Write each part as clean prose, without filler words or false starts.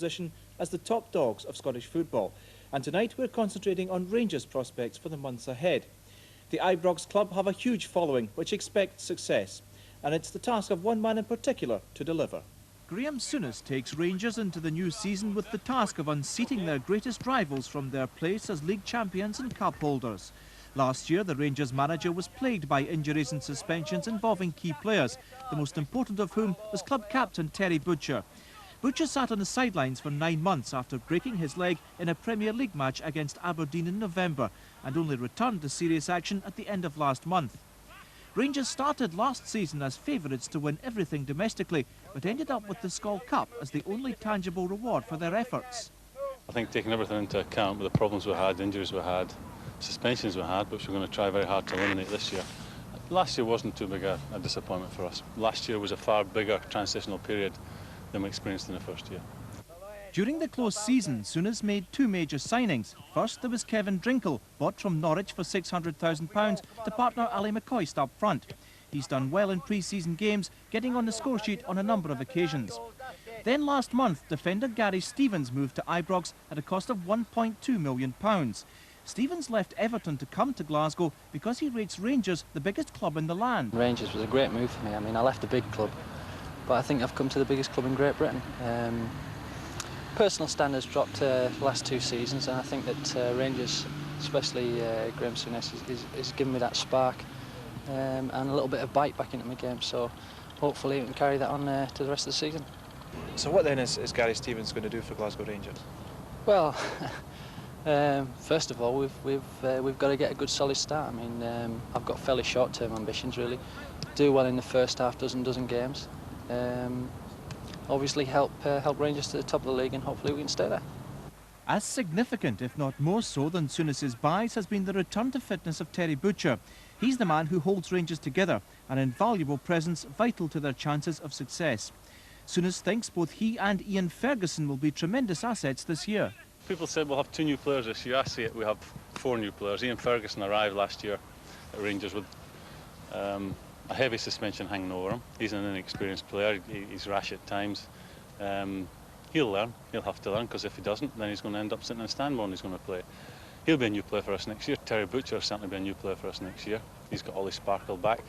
position as the top dogs of Scottish football, and tonight we're concentrating on Rangers prospects for the months ahead. The Ibrox club have a huge following which expects success, and it's the task of one man in particular to deliver. Graham Souness takes Rangers into the new season with the task of unseating their greatest rivals from their place as league champions and cup holders. Last year, the Rangers manager was plagued by injuries and suspensions involving key players, the most important of whom was club captain Terry Butcher. Butcher sat on the sidelines for 9 months after breaking his leg in a Premier League match against Aberdeen in November, and only returned to serious action at the end of last month. Rangers started last season as favourites to win everything domestically, but ended up with the Skol Cup as the only tangible reward for their efforts. I think taking everything into account with the problems we had, injuries we had, suspensions we had, which we're going to try very hard to eliminate this year. Last year wasn't too big a disappointment for us. Last year was a far bigger transitional period than we experienced in the first year. During the close season, Souness made 2 major signings. First, there was Kevin Drinkle, bought from Norwich for £600,000 to partner Ali McCoist up front. He's done well in pre-season games, getting on the score sheet on a number of occasions. Then last month, defender Gary Stevens moved to Ibrox at a cost of £1.2 million. Stevens left Everton to come to Glasgow because he rates Rangers the biggest club in the land. Rangers was a great move for me. I mean, I left a big club, but I think I've come to the biggest club in Great Britain. Personal standards dropped the last 2 seasons, and I think that Rangers, especially Graham Souness, is giving me that spark and a little bit of bite back into my game. So hopefully we can carry that on to the rest of the season. So what then is Gary Stevens going to do for Glasgow Rangers? Well, first of all, we've got to get a good solid start. I mean, I've got fairly short-term ambitions really. Do well in the first half dozen games. Obviously help Rangers to the top of the league, and hopefully we can stay there. As significant, if not more so, than Souness's buys has been the return to fitness of Terry Butcher. He's the man who holds Rangers together, an invaluable presence vital to their chances of success. Souness thinks both he and Ian Ferguson will be tremendous assets this year. People said we'll have 2 new players this year. I see it, we have 4 new players. Ian Ferguson arrived last year at Rangers with a heavy suspension hanging over him. He's an inexperienced player, he's rash at times. He'll learn, he'll have to learn, because if he doesn't, then he's going to end up sitting in Stanmore and he's going to play. He'll be a new player for us next year. Terry Butcher will certainly be a new player for us next year. He's got all his sparkle back.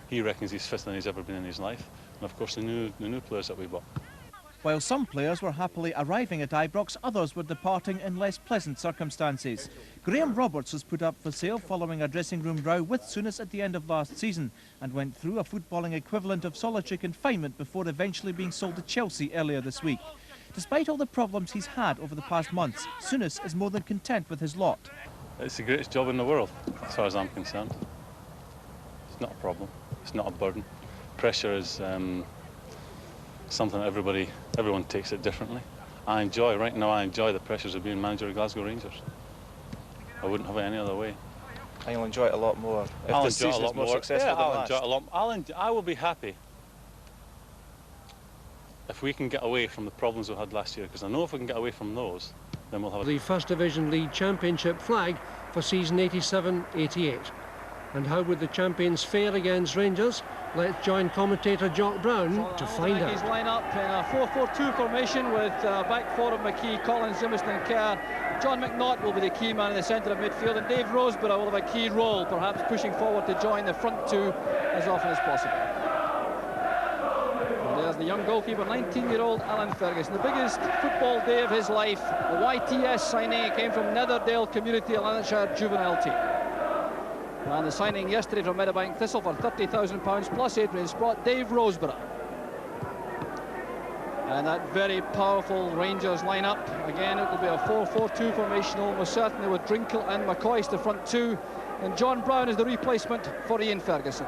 He reckons he's fitter than he's ever been in his life. And of course the new players that we bought. While some players were happily arriving at Ibrox, others were departing in less pleasant circumstances. Graham Roberts was put up for sale following a dressing room row with Souness at the end of last season, and went through a footballing equivalent of solitary confinement before eventually being sold to Chelsea earlier this week. Despite all the problems he's had over the past months, Souness is more than content with his lot. It's the greatest job in the world, as far as I'm concerned. It's not a problem, it's not a burden. Pressure is something that everyone takes it differently. Right now I enjoy the pressures of being manager of Glasgow Rangers. I wouldn't have it any other way. And you'll enjoy it a lot more if the season is more successful than last. Enjoy it a lot. I will be happy if we can get away from the problems we had last year, because I know if we can get away from those, then we'll have the First Division League Championship flag for season 87-88. And how would the champions fare against Rangers? Let's join commentator Jock Brown to find out. He's line up in a 4-4-2 formation with back four of McKee, Collins, Zimiston and Kerr. John McNaught will be the key man in the centre of midfield, and Dave Roseborough will have a key role, perhaps pushing forward to join the front 2 as often as possible. And there's the young goalkeeper, 19-year-old Alan Ferguson. The biggest football day of his life, the YTS signing came from Netherdale Community, a Lanarkshire juvenile team. And the signing yesterday from Meadowbank Thistle for £30,000 plus Adrian brought Dave Roseborough. And that very powerful Rangers lineup. Again, it will be a 4-4-2 formation, almost certainly, with Drinkle and McCoist the front 2. And John Brown is the replacement for Ian Ferguson.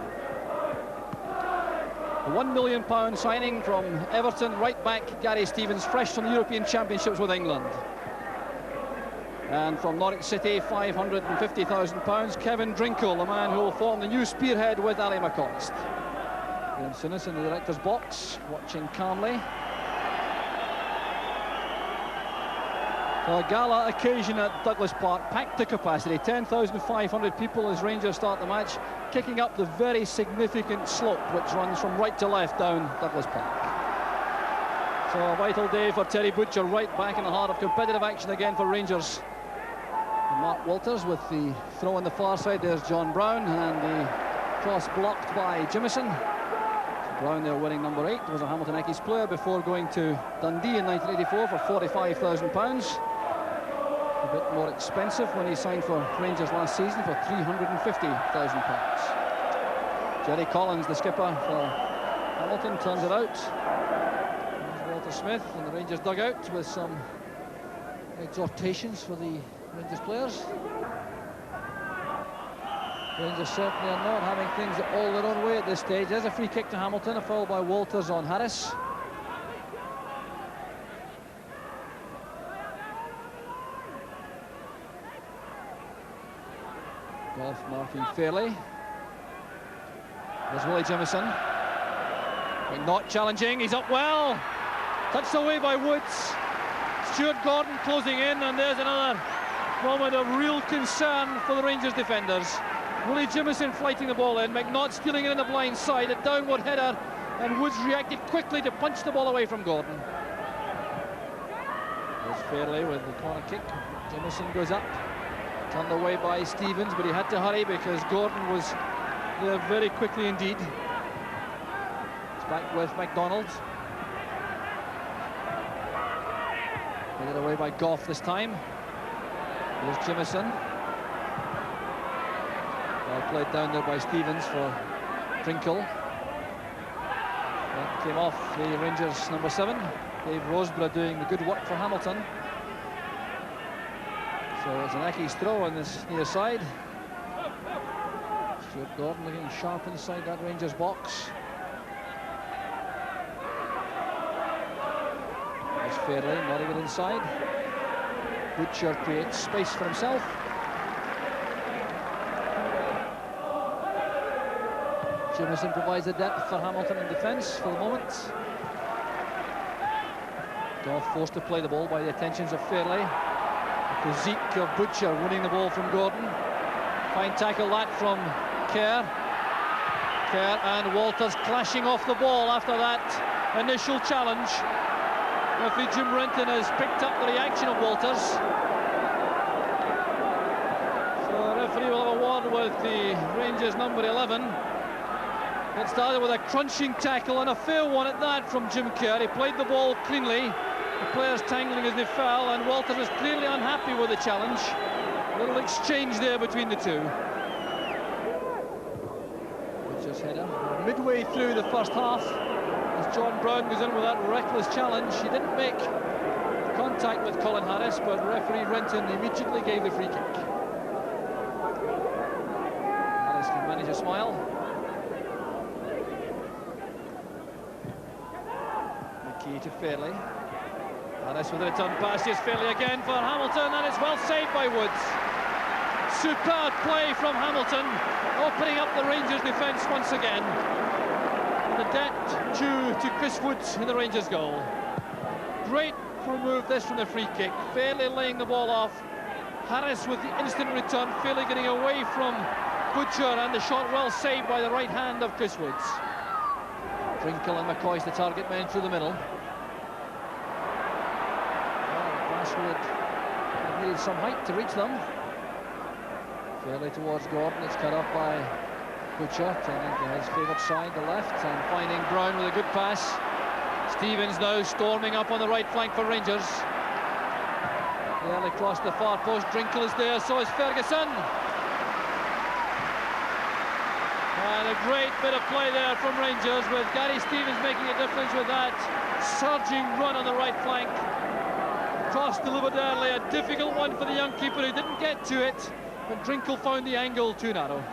The £1 million signing from Everton, right back Gary Stevens, fresh from the European Championships with England. And from Norwich City, £550,000, Kevin Drinkle, the man who will form the new spearhead with Ali McCoist. Graham Souness in the director's box, watching calmly. For a gala occasion at Douglas Park, packed to capacity, 10,500 people as Rangers start the match, kicking up the very significant slope which runs from right to left down Douglas Park. So a vital day for Terry Butcher, right back in the heart of competitive action again for Rangers. And Mark Walters with the throw on the far side. There's John Brown, and the cross blocked by Jimison. So Brown there winning number 8, was a Hamilton Accies player before going to Dundee in 1984 for £45,000. A bit more expensive when he signed for Rangers last season for £350,000. Jerry Collins, the skipper for Hamilton, turns it out. There's Walter Smith in the Rangers dugout with some exhortations for the Rangers players. Rangers certainly are not having things all their own way at this stage. There's a free kick to Hamilton, a foul by Walters on Harris. Goff marking Fairley. There's Willie Jimison. Not challenging, he's up well. Touched away by Woods. Stuart Gordon closing in, and there's another moment of real concern for the Rangers defenders. Willie Jimison fighting the ball in, McNaught stealing it in the blind side, a downward header, and Woods reacted quickly to punch the ball away from Gordon. There's Fairley with the corner kick. Jimison goes up, turned away by Stevens, but he had to hurry because Gordon was there very quickly indeed. It's back with MacDonald. Headed away by Goff this time. Here's Jimison. Well played down there by Stevens for Drinkle. That came off the Rangers number 7. Dave Roseborough doing the good work for Hamilton. So it's an Accies throw on this near side. Stuart Gordon looking sharp inside that Rangers box. There's Fairley, nodding it inside. Butcher creates space for himself. Jimison provides the depth for Hamilton in defence for the moment. Goff forced to play the ball by the attentions of Fairley. The physique of Butcher winning the ball from Gordon. Fine tackle that from Kerr. Kerr and Walters clashing off the ball after that initial challenge. Referee Jim Renton has picked up the reaction of Walters. So the referee will have a word with the Rangers number 11. It started with a crunching tackle, and a fair one at that from Jim Kerr. He played the ball cleanly. The players tangling as they fell, and Walters was clearly unhappy with the challenge. A little exchange there between the two. Butcher's header. Midway through the first half, as John Brown goes in with that reckless challenge, he didn't make contact with Colin Harris, but referee Renton immediately gave the free kick. Harris can manage a smile. McKee to Fairley. Harris with a return pass. Here's Fairley again for Hamilton, and it's well saved by Woods. Superb play from Hamilton, opening up the Rangers defence once again. The debt due to Chris Woods in the Rangers goal. Great move this from the free kick. Fairley laying the ball off. Harris with the instant return. Fairley getting away from Butcher, and the shot well saved by the right hand of Chris Woods. Drinkle and McCoy's the target men through the middle. Would have needed some height to reach them. Fairley towards Gordon. It's cut off by Butcher, turning to his favourite side, the left, and finding Brown with a good pass. Stevens now storming up on the right flank for Rangers. The early cross to the far post. Drinkle is there, so is Ferguson. And a great bit of play there from Rangers, with Gary Stevens making a difference with that surging run on the right flank. Cross delivered early, a difficult one for the young keeper who didn't get to it, but Drinkle found the angle too narrow.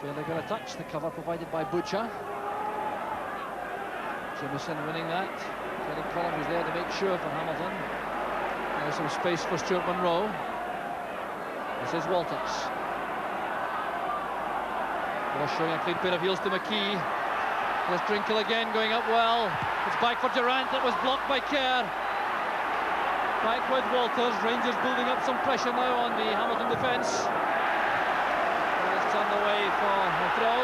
Fairley got a touch, the cover provided by Butcher. Jimison winning that. Kenny Collins was there to make sure for Hamilton. There's some space for Stuart Monroe. This is Walters. Showing a clean pair of heels to McKee. There's Drinkle again going up well. It's back for Durrant. It was blocked by Kerr. Back with Walters. Rangers building up some pressure now on the Hamilton defence. It's turned away for a throw,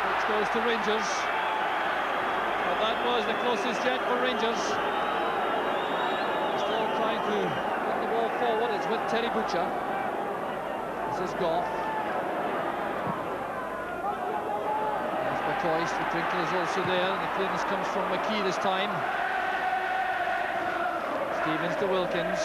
which goes to Rangers. But that was the closest yet for Rangers. Still trying to put the ball forward. It's with Terry Butcher. This is Goff. There's McCoist. The Drinkle is also there. The clearance comes from McKee this time. Stevens to Wilkins.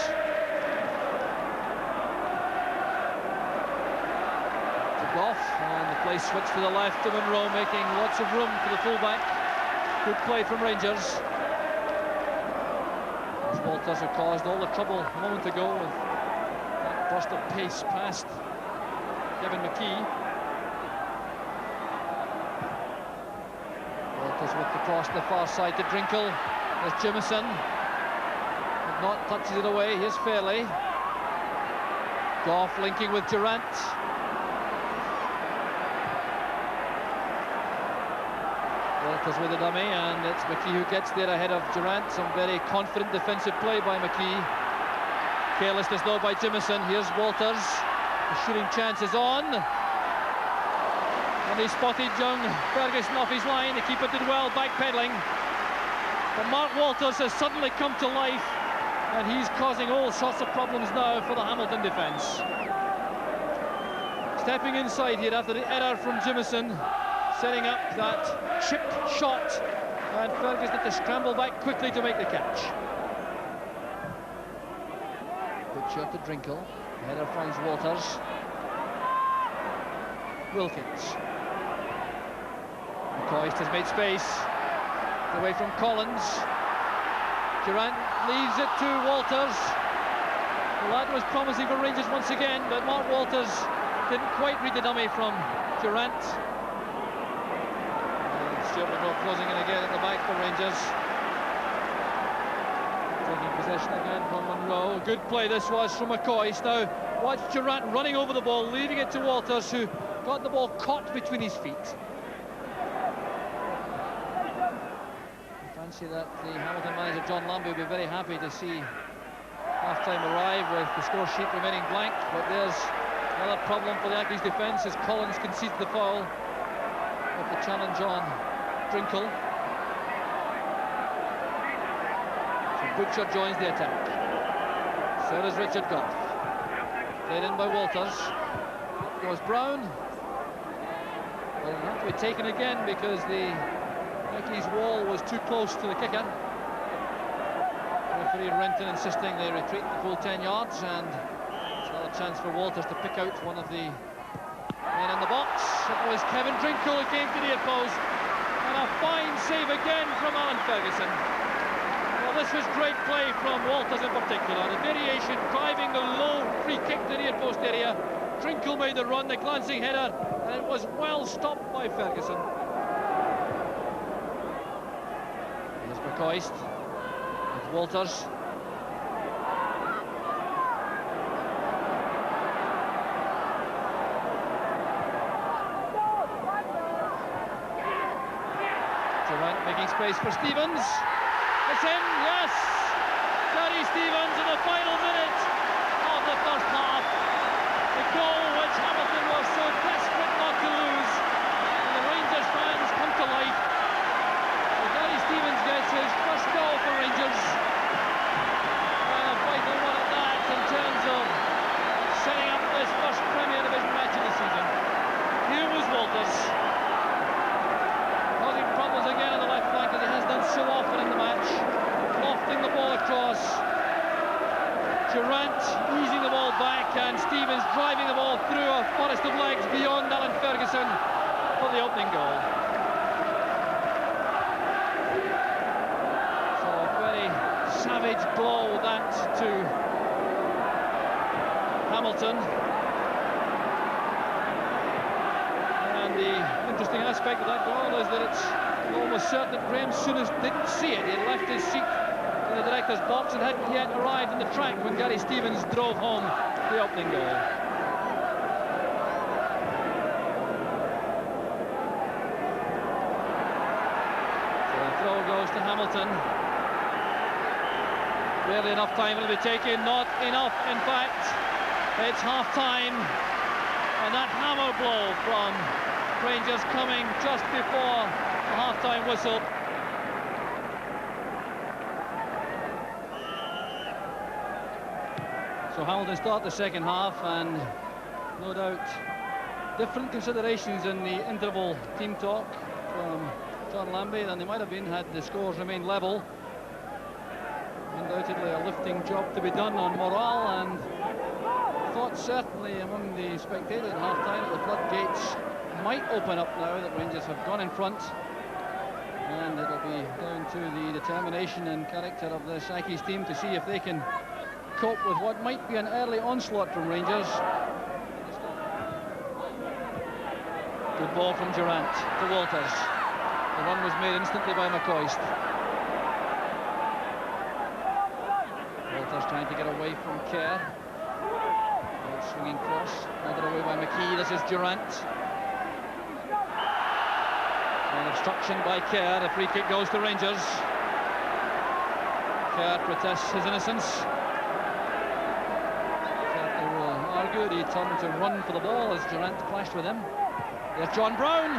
To Goff, and the play switched to the left to Monroe, making lots of room for the fullback. Good play from Rangers. As Walters have caused all the trouble a moment ago with that burst of pace past Kevin McKee. Walters with the cross to the far side to Drinkle. There's Jimison. Not touches it away. Here's Fairley. Goff linking with Durant. Walters with the dummy, and it's McKee who gets there ahead of Durant. Some very confident defensive play by McKee. Carelessness though by Jimison. Here's Walters. The shooting chance is on. And he spotted young Ferguson off his line. The keeper did well, backpedaling. But Mark Walters has suddenly come to life, and he's causing all sorts of problems now for the Hamilton defence. Stepping inside here after the error from Jimison, setting up that chipped shot, and Ferguson had to scramble back quickly to make the catch. Butcher to Drinkle. The header finds Walters. Wilkins. McCoist has made space. Away from Collins. Durant leaves it to Walters. Well, that was promising for Rangers once again, but Mark Walters didn't quite read the dummy from Durant. And Stuart Monroe closing in again at the back for Rangers. Taking possession again from Monroe. Good play this was from McCoist. Now watch Durant running over the ball, leaving it to Walters, who got the ball caught between his feet. That the Hamilton manager John Lambie will be very happy to see half-time arrive with the score sheet remaining blank, but there's another problem for the Yankees defence as Collins concedes the foul with the challenge on Drinkle. So Butcher joins the attack. So does Richard Goff. Played in by Walters. Up goes Brown. Well, it'll have to be taken again because the Yankees' wall was too close to the kicker. Referee Renton insisting they retreat the full 10 yards, and it's another chance for Walters to pick out one of the men in the box. It was Kevin Drinkle who came to the near post, and a fine save again from Alan Ferguson. Well, this was great play from Walters in particular. The variation, driving the low free kick to the near post area. Drinkle made the run, the glancing header, and it was well stopped by Ferguson. McCoist with Walters. Durant making space for Stevens. It's in, yes! Gary Stevens in the final minute of the first half. The goal which Hamilton was so desperate not to lose. And the Rangers fans come to life. Stevens gets his first goal for Rangers, and a vital one at that in terms of setting up this first Premier Division match of the season. Here was Walters, causing problems again on the left flank as he has done so often in the match, lofting the ball across. Durant easing the ball back, and Stevens driving the ball through a forest of legs beyond Alan Ferguson for the opening goal. Savage blow that to Hamilton. And the interesting aspect of that goal is that it's almost certain that Graham Souness didn't see it. He had left his seat in the director's box and hadn't yet arrived in the track when Gary Stevens drove home the opening goal. So the throw goes to Hamilton. Barely enough time will be taken, not enough in fact. It's half-time, and that hammer blow from Rangers coming just before the half-time whistle. So Hamilton start the second half, and no doubt different considerations in the interval team talk from John Lambie than they might have been had the scores remained level. Undoubtedly a lifting job to be done on morale, and thought certainly among the spectators at half-time that the floodgates might open up now that Rangers have gone in front, and it'll be down to the determination and character of the Sackey's team to see if they can cope with what might be an early onslaught from Rangers. Good ball from Durrant to Walters. The run was made instantly by McCoist. Walters trying to get away from Kerr. Swinging cross, another away by McKee. This is Durrant. An obstruction by Kerr. The free kick goes to Rangers. Kerr protests his innocence. Certainly will argue. He turned to run for the ball as Durrant clashed with him. There's John Brown.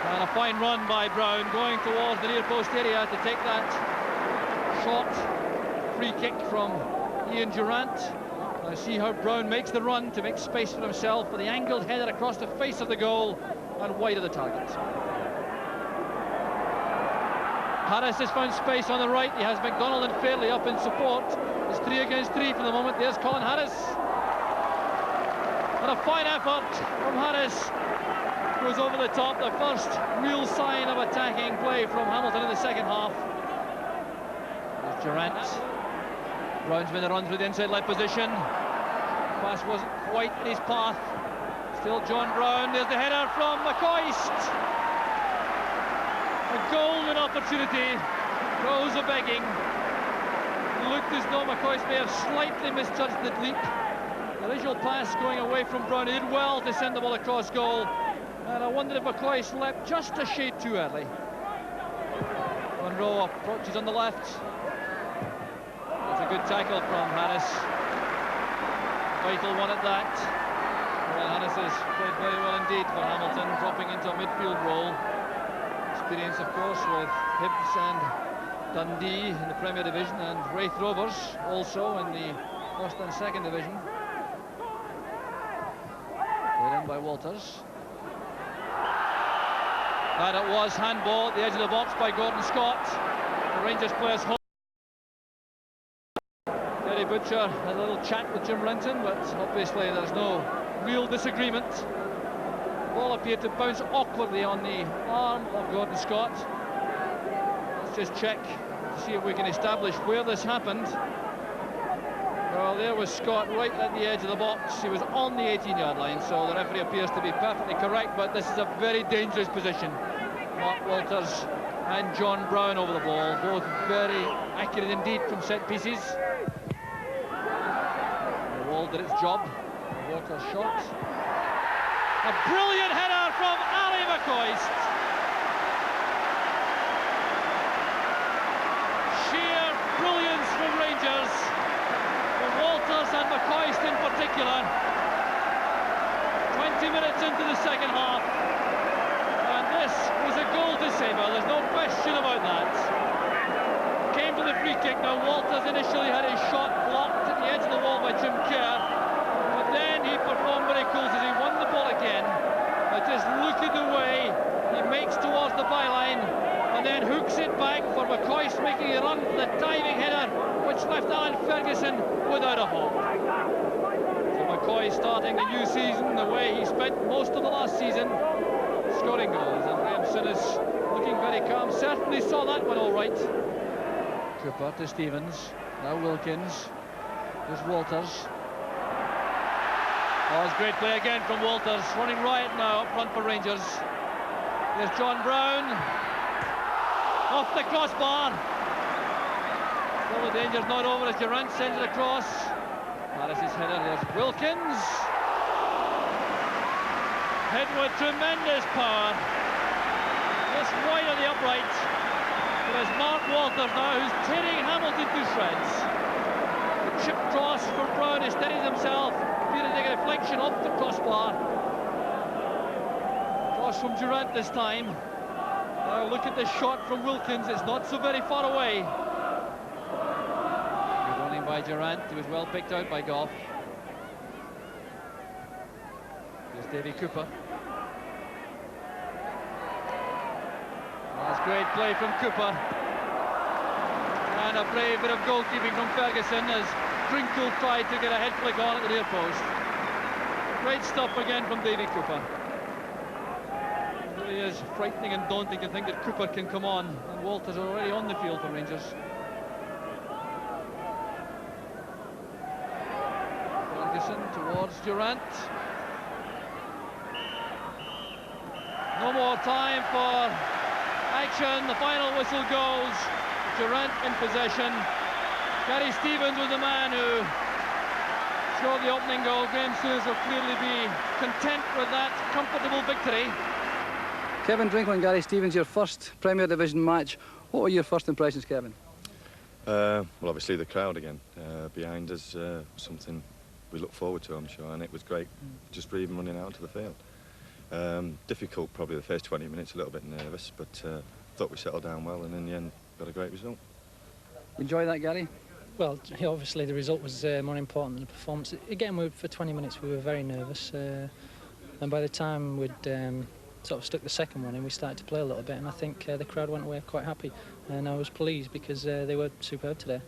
And a fine run by Brown going towards the near post area to take that short free kick from Ian Durrant. I see how Brown makes the run to make space for himself for the angled header across the face of the goal and wide of the target. Harris has found space on the right. He has McDonald and Fairley up in support. It's 3 against 3 for the moment. There's Colin Harris. And a fine effort from Harris. Goes over the top. The first real sign of attacking play from Hamilton in the second half. There's Durrant. Brown's made a run through the inside left position. Pass wasn't quite in his path. Still John Brown. There's the header from McCoist. A golden opportunity. Rose a begging. Looked as though McCoist may have slightly misjudged the leap. The visual pass going away from Brown. He did well to send the ball across goal. And I wondered if McCoist leapt just a shade too early. Monroe approaches on the left. A good tackle from Harris. Vital one at that. Well, Harris has played very well indeed for Hamilton, dropping into a midfield role. Experience, of course, with Hibs and Dundee in the Premier Division, and Raith Rovers also in the first and second division. Played in by Walters. And it was handball at the edge of the box by Gordon Scott. The Rangers players hold. Butcher had a little chat with Jim Renton, but obviously there's no real disagreement. The ball appeared to bounce awkwardly on the arm of Gordon Scott. Let's just check to see if we can establish where this happened. Well, there was Scott right at the edge of the box. He was on the 18-yard line, so the referee appears to be perfectly correct, but this is a very dangerous position. Mark Walters and John Brown over the ball, both very accurate indeed from set pieces. Did its job. Walker shot. A brilliant header from Ali McCoist. Sheer brilliance from Rangers, from Walters and McCoist in particular. 20 minutes into the second half, and this was a goal to savour. There's no question about that. Came to the free kick. Now Walters initially had his shot blocked at the edge of the wall by Jim Kerr, but then he performed miracles as he won the ball again. But just look at the way he makes towards the byline and then hooks it back for McCoist, making a run for the diving header which left Alan Ferguson without a hope. So McCoy starting the new season the way he spent most of the last season, scoring goals, and Graham Souness looking very calm. Certainly saw that one all right. Cooper to Stevens, now Wilkins, there's Walters. Oh, it's great play again from Walters, running riot now up front for Rangers. There's John Brown, off the crossbar. Still the danger's not over as Durrant sends it across. Harris's header, there's Wilkins. Head with tremendous power, just wide of the upright. It is Mark Walters now who's tearing Hamilton to shreds. The chip cross for Brown, he steadies himself, fearing to take a deflection off the crossbar. Cross from Durant this time. Now look at this shot from Wilkins, it's not so very far away. Good running by Durant, he was well picked out by Goff. Here's Davy Cooper. That's great play from Cooper. And a brave bit of goalkeeping from Ferguson as Drinkle tried to get a head flick on at the near post. Great stuff again from Davy Cooper. It really is frightening and daunting to think that Cooper can come on, and Walters are already on the field for Rangers. Ferguson towards Durant. No more time for action. The final whistle goes. Durant in possession. Gary Stevens was the man who scored the opening goal. Graham Souness will clearly be content with that comfortable victory. Kevin Drinkle and Gary Stevens, your first Premier Division match. What were your first impressions, Kevin? Well, obviously the crowd again behind us, something we look forward to, I'm sure, and it was great just even running out onto the field. Difficult probably the first 20 minutes, a little bit nervous, but thought we settled down well, and in the end got a great result. Enjoy that, Gary? Well, obviously the result was more important than the performance. Again, for 20 minutes we were very nervous, and by the time we'd sort of stuck the second one in, we started to play a little bit, and I think the crowd went away quite happy, and I was pleased because they were superb today.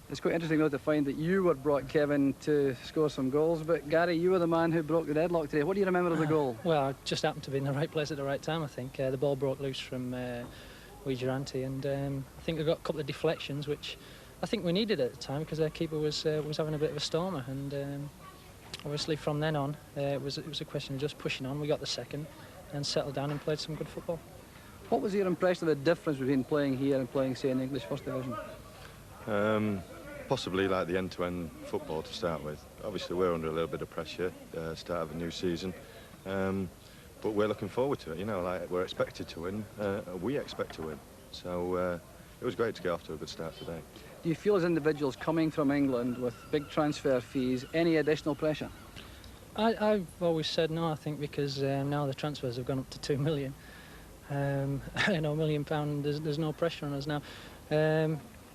It's quite interesting though to find that you were brought, Kevin, to score some goals, but Gary, you were the man who broke the deadlock today. What do you remember of the goal? Well, I just happened to be in the right place at the right time, I think. The ball broke loose from Durante, and I think we got a couple of deflections, which I think we needed at the time because their keeper was having a bit of a stormer, and obviously from then on it was a question of just pushing on. We got the second and settled down and played some good football. What was your impression of the difference between playing here and playing, say, in English First Division? Possibly like the end-to-end football to start with. Obviously we're under a little bit of pressure, start of a new season, but we're looking forward to it, you know, like we're expected to win, we expect to win, so it was great to get off to a good start today. Do you feel as individuals coming from England with big transfer fees, any additional pressure? I've always said no, I think, because now the transfers have gone up to 2 million. You know, £1 million, there's no pressure on us now.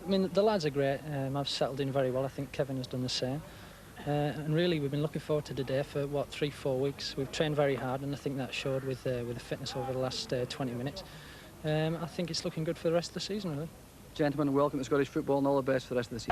I mean, the lads are great. I've settled in very well. I think Kevin has done the same. And really, we've been looking forward to today for, what, 3-4 weeks. We've trained very hard, and I think that showed with the fitness over the last 20 minutes. I think it's looking good for the rest of the season, really. Gentlemen, welcome to Scottish football and all the best for the rest of the season.